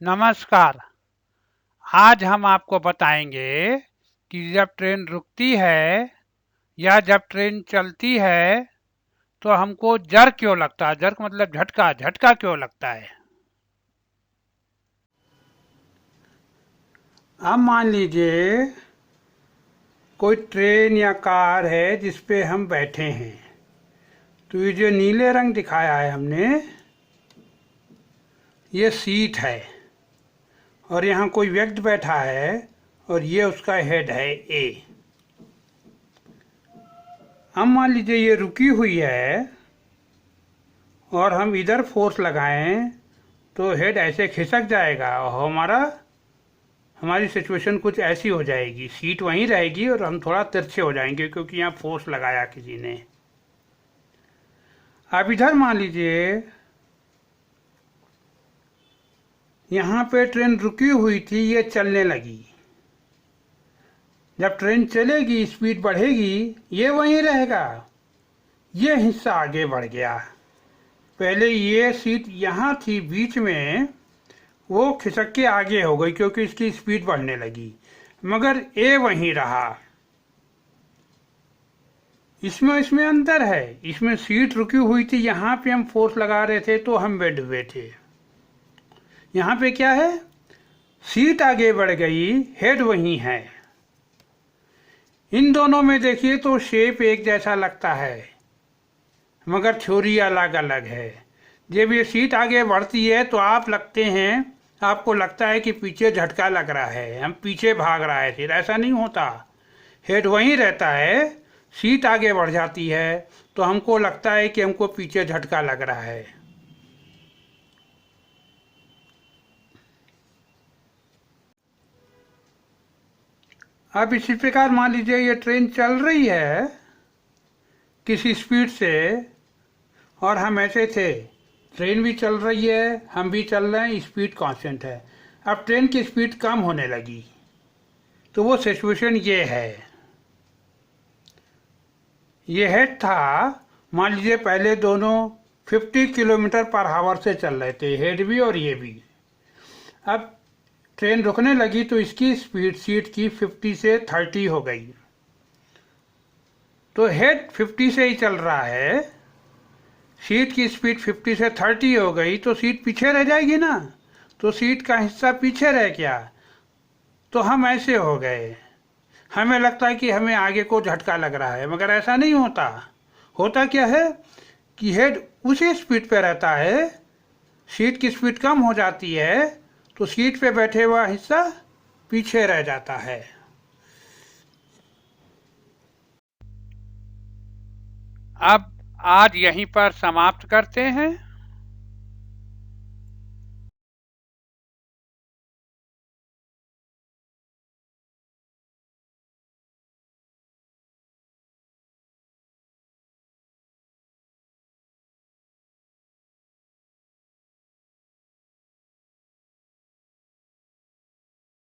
नमस्कार। आज हम आपको बताएंगे कि जब ट्रेन रुकती है या जब ट्रेन चलती है तो हमको जर्क क्यों लगता है। जर्क मतलब झटका, झटका क्यों लगता है। अब मान लीजिए कोई ट्रेन या कार है जिस पे हम बैठे हैं, तो ये जो नीले रंग दिखाया है हमने, ये सीट है और यहाँ कोई व्यक्ति बैठा है और ये उसका हेड है ए। अब मान लीजिए ये रुकी हुई है और हम इधर फोर्स लगाएं तो हेड ऐसे खिसक जाएगा और हमारी सिचुएशन कुछ ऐसी हो जाएगी। सीट वहीं रहेगी और हम थोड़ा तिरछे हो जाएंगे क्योंकि यहाँ फोर्स लगाया किसी ने। अब इधर मान लीजिए यहाँ पे ट्रेन रुकी हुई थी, ये चलने लगी। जब ट्रेन चलेगी, स्पीड बढ़ेगी, ये वहीं रहेगा। ये हिस्सा आगे बढ़ गया। पहले ये सीट यहाँ थी बीच में, वो खिसक के आगे हो गई क्योंकि इसकी स्पीड बढ़ने लगी, मगर ए वहीं रहा। इसमें अंतर है। इसमें सीट रुकी हुई थी, यहाँ पे हम फोर्स लगा रहे थे तो हम बैठ हुए थे। यहाँ पे क्या है, सीट आगे बढ़ गई, हेड वहीं है। इन दोनों में देखिए तो शेप एक जैसा लगता है, मगर थ्योरी अलग अलग है। जब ये सीट आगे बढ़ती है तो आपको लगता है कि पीछे झटका लग रहा है, हम पीछे भाग रहा है। फिर ऐसा नहीं होता, हेड वहीं रहता है। सीट आगे बढ़ जाती है तो हमको लगता है कि हमको पीछे झटका लग रहा है। अब इसी प्रकार मान लीजिए ये ट्रेन चल रही है किसी स्पीड से और हम ऐसे थे, ट्रेन भी चल रही है, हम भी चल रहे हैं, स्पीड कांस्टेंट है। अब ट्रेन की स्पीड कम होने लगी तो वो सिचुएशन ये है। ये हेड था, मान लीजिए पहले दोनों 50 किलोमीटर पर आवर से चल रहे थे, हेड भी और ये भी। अब ट्रेन रुकने लगी तो इसकी स्पीड सीट की 50 से 30 हो गई। तो हेड 50 से ही चल रहा है, सीट की स्पीड 50 से 30 हो गई तो सीट पीछे रह जाएगी ना। तो सीट का हिस्सा पीछे रह गया तो हम ऐसे हो गए। हमें लगता है कि हमें आगे को झटका लग रहा है, मगर ऐसा नहीं होता। होता क्या है कि हेड उसी स्पीड पे रहता है, सीट की स्पीड कम हो जाती है तो सीट पे बैठे हुआ हिस्सा पीछे रह जाता है। अब आज यहीं पर समाप्त करते हैं।